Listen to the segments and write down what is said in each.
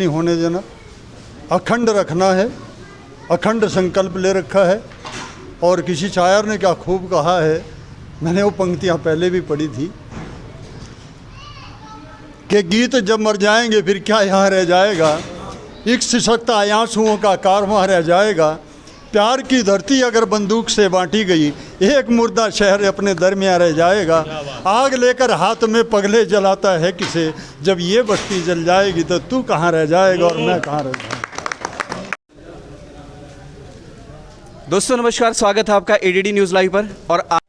नहीं होने देना, अखंड रखना है, अखंड संकल्प ले रखा है। और किसी शायर ने क्या खूब कहा है, मैंने वो पंक्तियाँ पहले भी पढ़ी थी कि गीत जब मर जाएंगे फिर क्या यहाँ रह जाएगा, इश्क सकता आंसुओं का कारवां रह जाएगा, प्यार की धरती अगर बंदूक से बांटी गई, एक मुर्दा शहर अपने दरमियाँ रह जाएगा, आग लेकर हाथ में पगले जलाता है किसे, जब ये बस्ती जल जाएगी तो तू कहाँ रह जाएगा और मैं कहाँ रह जाऊँगा। दोस्तों नमस्कार, स्वागत है आपका एडीडी न्यूज़ लाइव पर। और आज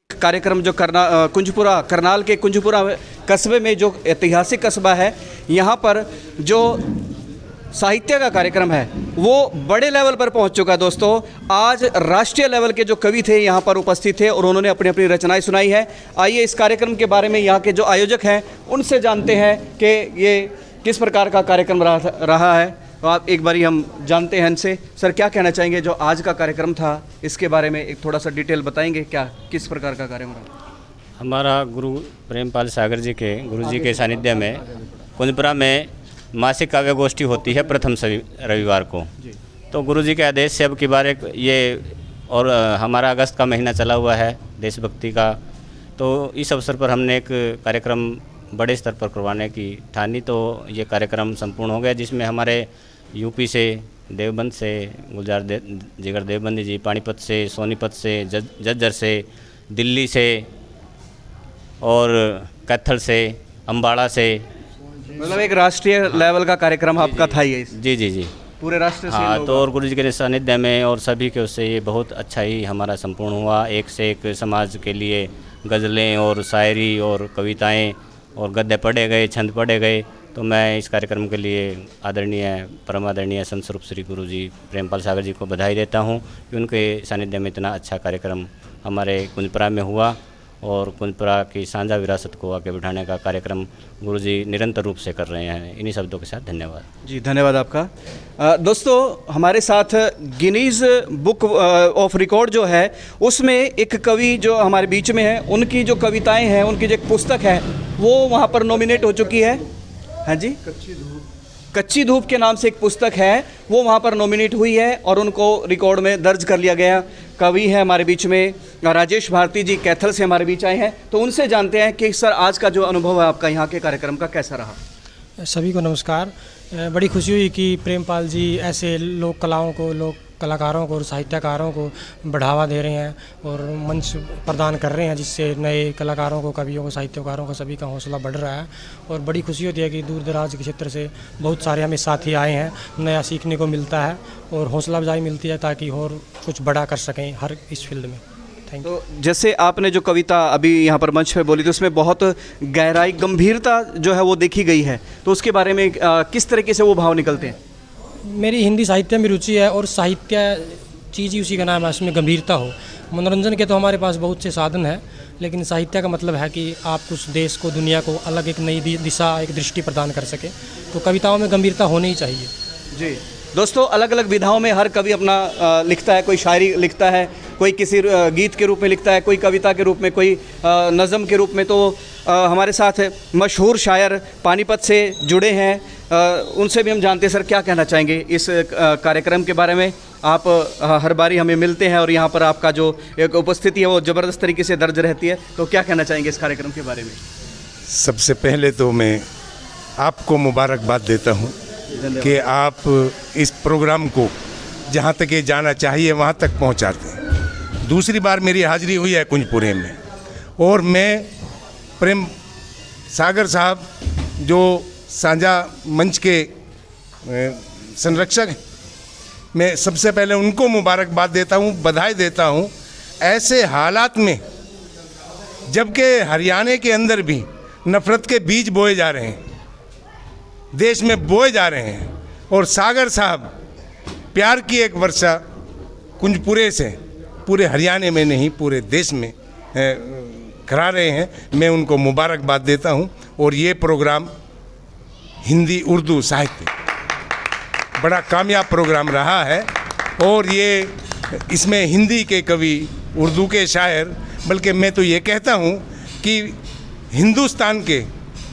कार्यक्रम जो कुंजपुरा, करनाल के कुंजपुरा कस्बे में जो ऐतिहासिक कस्बा है, यहाँ पर जो साहित्य का कार्यक्रम है वो बड़े लेवल पर पहुंच चुका है। दोस्तों आज राष्ट्रीय लेवल के जो कवि थे यहाँ पर उपस्थित थे और उन्होंने अपनी अपनी रचनाएं सुनाई है। आइए इस कार्यक्रम के बारे में यहाँ के जो आयोजक हैं उनसे जानते हैं कि ये किस प्रकार का कार्यक्रम रहा है। तो आप एक बारी हम जानते हैं इनसे। सर, क्या कहना चाहेंगे जो आज का कार्यक्रम था, इसके बारे में एक थोड़ा सा डिटेल बताएंगे, क्या किस प्रकार का कार्यक्रम रहा? हमारा गुरु प्रेमपाल सागर जी के गुरुजी के सानिध्य में कुंजपुरा में मासिक काव्य गोष्ठी होती है प्रथम रविवार को। तो गुरुजी के आदेश से अब की बार ये और हमारा अगस्त का महीना चला हुआ है देशभक्ति का, तो इस अवसर पर हमने एक कार्यक्रम बड़े स्तर पर करवाने की ठानी। तो ये कार्यक्रम संपूर्ण हो गया, जिसमें हमारे यूपी से, देवबंद से गुलजार जिगर देवबंदी जी, पानीपत से, सोनीपत से, झज्जर से, दिल्ली से और कैथल से, अम्बाड़ा से, मतलब एक राष्ट्रीय लेवल का कार्यक्रम आपका था ये? जी जी जी, पूरे राष्ट्र से। हाँ, तो और गुरु जी के सानिध्य में और सभी के उससे ये बहुत अच्छा ही हमारा संपूर्ण हुआ। एक से एक समाज के लिए गज़लें और शायरी और कविताएं और गद्य पढ़े गए, छंद पढ़े गए। तो मैं इस कार्यक्रम के लिए आदरणीय परम आदरणीय संत स्वरूप श्री गुरु जी प्रेमपाल सागर जी को बधाई देता हूँ कि उनके सानिध्य में इतना अच्छा कार्यक्रम हमारे कुंजपुरा में हुआ और कुंजपुरा की साझा विरासत को आगे बढ़ाने का कार्यक्रम गुरुजी निरंतर रूप से कर रहे हैं। इन्हीं शब्दों के साथ धन्यवाद जी। धन्यवाद आपका। दोस्तों हमारे साथ गिनीज बुक ऑफ रिकॉर्ड जो है उसमें एक कवि जो हमारे बीच में है, उनकी जो कविताएं हैं, उनकी जो एक पुस्तक है वो वहाँ पर नॉमिनेट हो चुकी है। हाँ जी, कच्ची धूप के नाम से एक पुस्तक है, वो वहाँ पर नॉमिनेट हुई है और उनको रिकॉर्ड में दर्ज कर लिया गया। कवि है हमारे बीच में राजेश भारती जी, कैथल से हमारे बीच आए हैं। तो उनसे जानते हैं कि सर आज का जो अनुभव है आपका यहाँ के कार्यक्रम का कैसा रहा? सभी को नमस्कार। बड़ी खुशी हुई कि प्रेमपाल जी ऐसे लोक कलाओं को, लोक कलाकारों को और साहित्यकारों को बढ़ावा दे रहे हैं और मंच प्रदान कर रहे हैं, जिससे नए कलाकारों को, कवियों को, साहित्यकारों को सभी का हौसला बढ़ रहा है। और बड़ी खुशी होती है कि दूर दराज के क्षेत्र से बहुत सारे हमें साथी आए हैं, नया सीखने को मिलता है और हौसला अफजाई मिलती है ताकि और कुछ बड़ा कर सकें हर इस फील्ड में। तो जैसे आपने जो कविता अभी यहाँ पर मंच पे बोली थी उसमें बहुत गहराई, गंभीरता जो है वो देखी गई है, तो उसके बारे में किस तरीके से वो भाव निकलते हैं? मेरी हिंदी साहित्य में रुचि है और साहित्य चीज़ ही उसी का नाम है, उसमें गंभीरता हो। मनोरंजन के तो हमारे पास बहुत से साधन हैं, लेकिन साहित्य का मतलब है कि आप उस देश को, दुनिया को अलग एक नई दिशा, एक दृष्टि प्रदान कर सके। तो कविताओं में गंभीरता होनी ही चाहिए। जी दोस्तों, अलग अलग विधाओं में हर कवि अपना लिखता है। कोई शायरी लिखता है, कोई किसी गीत के रूप में लिखता है, कोई कविता के रूप में, कोई नज़म के रूप में। तो हमारे साथ मशहूर शायर पानीपत से जुड़े हैं, उनसे भी हम जानते हैं। सर, क्या कहना चाहेंगे इस कार्यक्रम के बारे में? आप हर बारी हमें मिलते हैं और यहाँ पर आपका जो एक उपस्थिति है वो ज़बरदस्त तरीके से दर्ज रहती है, तो क्या कहना चाहेंगे इस कार्यक्रम के बारे में? सबसे पहले तो मैं आपको मुबारकबाद देता हूँ कि आप इस प्रोग्राम को जहाँ तक ये जाना चाहिए वहाँ तक पहुँचाते हैं। दूसरी बार मेरी हाज़िरी हुई है कुंजपुरे में और मैं प्रेम सागर साहब जो साझा मंच के संरक्षक हैं, मैं सबसे पहले उनको मुबारकबाद देता हूँ, बधाई देता हूँ। ऐसे हालात में जबकि हरियाणा के अंदर भी नफ़रत के बीज बोए जा रहे हैं, देश में बोए जा रहे हैं, और सागर साहब प्यार की एक वर्षा कुंजपुरे से पूरे हरियाणा में नहीं पूरे देश में करा रहे हैं। मैं उनको मुबारकबाद देता हूं। और ये प्रोग्राम हिंदी उर्दू साहित्य बड़ा कामयाब प्रोग्राम रहा है और ये इसमें हिंदी के कवि, उर्दू के शायर, बल्कि मैं तो ये कहता हूं कि हिंदुस्तान के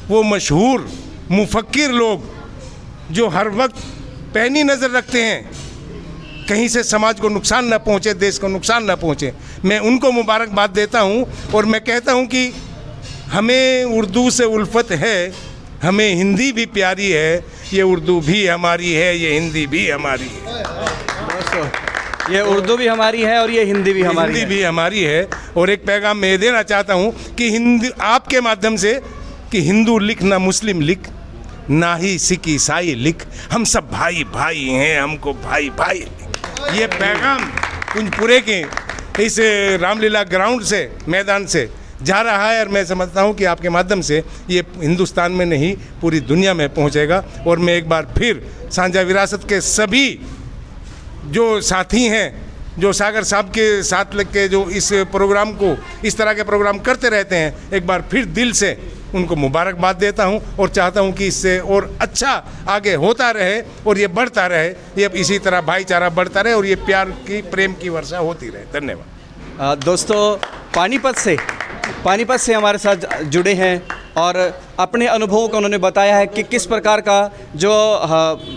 वो मशहूर मुफक्किर लोग जो हर वक्त पैनी नज़र रखते हैं कहीं से समाज को नुकसान न पहुंचे, देश को नुकसान न पहुंचे, मैं उनको मुबारकबाद देता हूं। और मैं कहता हूं कि हमें उर्दू से उल्फत है, हमें हिंदी भी प्यारी है, ये उर्दू भी हमारी है, ये हिंदी भी हमारी है। दोस्तों, ये उर्दू भी हमारी है और ये हिंदी भी हमारी हिंदी है। भी हमारी है। और एक पैगाम मैं ये देना चाहता हूँ कि हिंदी आपके माध्यम से कि हिंदू लिख ना मुस्लिम लिख, ना ही सिख ईसाई लिख, हम सब भाई भाई हैं, हमको भाई भाई लिख। ये पैगाम कुंजपुरे के इस रामलीला ग्राउंड से, मैदान से जा रहा है और मैं समझता हूँ कि आपके माध्यम से ये हिंदुस्तान में नहीं पूरी दुनिया में पहुँचेगा। और मैं एक बार फिर साझा विरासत के सभी जो साथी हैं, जो सागर साहब के साथ लग के जो इस प्रोग्राम को, इस तरह के प्रोग्राम करते रहते हैं, एक बार फिर दिल से उनको मुबारकबाद देता हूं और चाहता हूं कि इससे और अच्छा आगे होता रहे और ये बढ़ता रहे, ये इसी तरह भाईचारा बढ़ता रहे और ये प्यार की, प्रेम की वर्षा होती रहे। धन्यवाद। दोस्तों, पानीपत से हमारे साथ जुड़े हैं और अपने अनुभवों को उन्होंने बताया है कि किस प्रकार का जो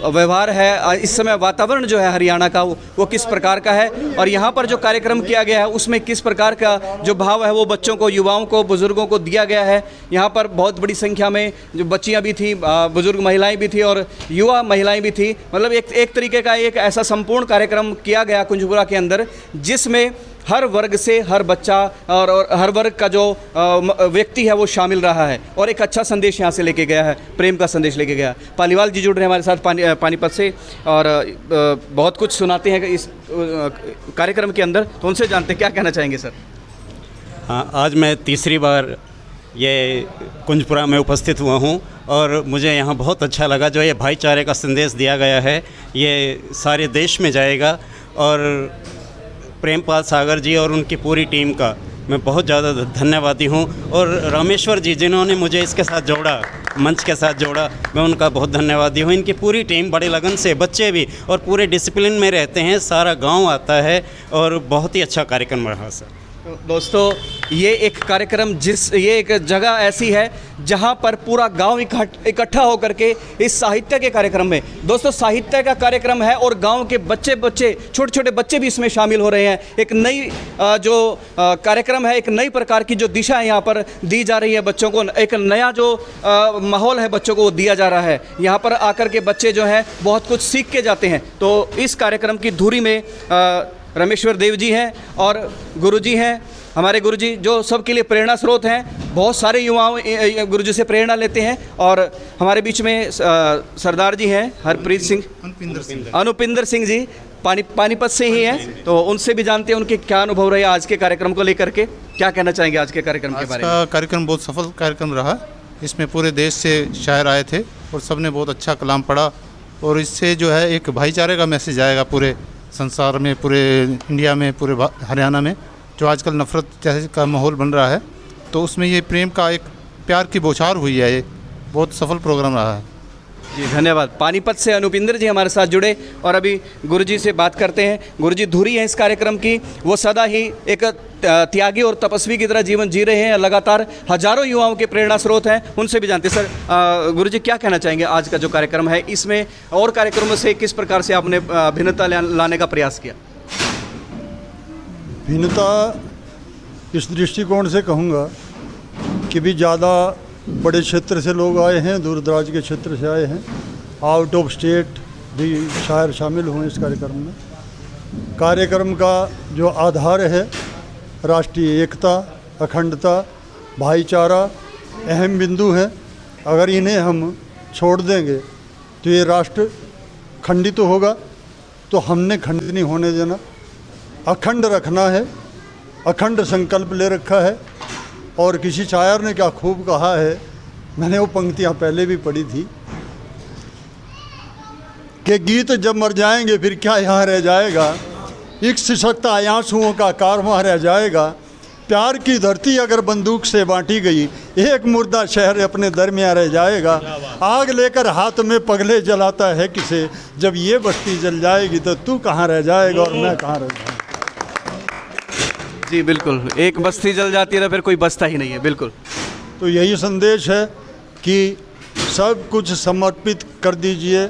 व्यवहार है, इस समय वातावरण जो है हरियाणा का वो किस प्रकार का है और यहाँ पर जो कार्यक्रम किया गया है उसमें किस प्रकार का जो भाव है वो बच्चों को, युवाओं को, बुज़ुर्गों को दिया गया है। यहाँ पर बहुत बड़ी संख्या में जो बच्चियाँ भी थी, बुज़ुर्ग महिलाएँ भी थी और युवा महिलाएँ भी थी। मतलब एक तरीके का एक ऐसा संपूर्ण कार्यक्रम किया गया कुंजपुरा के अंदर जिसमें हर वर्ग से हर बच्चा और हर वर्ग का जो व्यक्ति है वो शामिल रहा है और एक अच्छा संदेश यहाँ से लेके गया है, प्रेम का संदेश लेके गया। पालीवाल जी जुड़ रहे हैं हमारे साथ पानीपत से और बहुत कुछ सुनाते हैं इस कार्यक्रम के अंदर, तो उनसे जानते हैं क्या कहना चाहेंगे सर। हाँ, आज मैं तीसरी बार ये कुंजपुरा में उपस्थित हुआ हूँ और मुझे यहाँ बहुत अच्छा लगा। जो ये भाईचारे का संदेश दिया गया है ये सारे देश में जाएगा और प्रेमपाल सागर जी और उनकी पूरी टीम का मैं बहुत ज़्यादा धन्यवादी हूँ। और रामेश्वर जी जिन्होंने मुझे इसके साथ जोड़ा, मंच के साथ जोड़ा, मैं उनका बहुत धन्यवादी हूँ। इनकी पूरी टीम बड़े लगन से, बच्चे भी और पूरे डिसिप्लिन में रहते हैं, सारा गांव आता है और बहुत ही अच्छा कार्यक्रम रहा सर। तो दोस्तों, ये एक कार्यक्रम ये एक जगह ऐसी है जहाँ पर पूरा गांव इकट्ठा होकर के इस साहित्य के कार्यक्रम में, दोस्तों साहित्य का कार्यक्रम है और गांव के छोटे छोटे बच्चे भी इसमें शामिल हो रहे हैं। एक नई जो कार्यक्रम है, एक नई प्रकार की जो दिशा है यहाँ पर दी जा रही है बच्चों को, एक नया जो माहौल है बच्चों को दिया जा रहा है। यहाँ पर आकर के बच्चे जो हैं बहुत कुछ सीख के जाते हैं। तो इस कार्यक्रम की धुरी में रामेश्वर देव जी हैं और गुरुजी हैं, हमारे गुरुजी जो सबके लिए प्रेरणा स्रोत हैं। बहुत सारे युवाओं गुरुजी से प्रेरणा लेते हैं और हमारे बीच में सरदार जी हैं हरप्रीत सिंह, अनुपिंदर सिंह जी पानीपत से ही हैं, तो उनसे भी जानते हैं उनके क्या अनुभव रहे आज के कार्यक्रम को लेकर के, क्या कहना चाहेंगे आज के कार्यक्रम के बारे में। कार्यक्रम बहुत सफल कार्यक्रम रहा। इसमें पूरे देश से शायर आए थे और सबने बहुत अच्छा कलाम पढ़ा और इससे जो है एक भाईचारे का मैसेज आएगा पूरे संसार में, पूरे इंडिया में, पूरे हरियाणा में जो आजकल नफ़रत जैसे का माहौल बन रहा है, तो उसमें ये प्रेम का एक प्यार की बौछार हुई है। ये बहुत सफल प्रोग्राम रहा है जी। धन्यवाद। पानीपत से अनुपिंदर जी हमारे साथ जुड़े और अभी गुरुजी से बात करते हैं। गुरुजी धुरी है इस कार्यक्रम की, वो सदा ही एक त्यागी और तपस्वी की तरह जीवन जी रहे हैं, लगातार हजारों युवाओं के प्रेरणा स्रोत हैं, उनसे भी जानते हैं। सर, गुरुजी क्या कहना चाहेंगे आज का जो कार्यक्रम है, इसमें और कार्यक्रमों से किस प्रकार से आपने भिन्नता लाने का प्रयास किया? भिन्नता इस दृष्टिकोण से कहूँगा कि भी ज़्यादा बड़े क्षेत्र से लोग आए हैं, दूर दराज के क्षेत्र से आए हैं, आउट ऑफ स्टेट भी शायर शामिल हुए इस कार्यक्रम में। कार्यक्रम का जो आधार है राष्ट्रीय एकता, अखंडता, भाईचारा अहम बिंदु है। अगर इन्हें हम छोड़ देंगे तो ये राष्ट्र खंडित तो होगा, तो हमने खंडित नहीं होने देना, अखंड रखना है। अखंड संकल्प ले रखा है। और किसी शायर ने क्या खूब कहा है, मैंने वो पंक्तियाँ पहले भी पढ़ी थी कि गीत जब मर जाएंगे फिर क्या यहाँ रह जाएगा, एक सिसकता आंसुओं का कारवां रह जाएगा, प्यार की धरती अगर बंदूक से बांटी गई, एक मुर्दा शहर अपने दरमियाँ रह जाएगा, आग लेकर हाथ में पगले जलाता है किसे, जब ये बस्ती जल जाएगी तो तू कहाँ रह जाएगा और मैं कहाँ रह जाऊँगा। जी बिल्कुल, एक बस्ती जल जाती है तो फिर कोई बसता ही नहीं है। बिल्कुल, तो यही संदेश है कि सब कुछ समर्पित कर दीजिए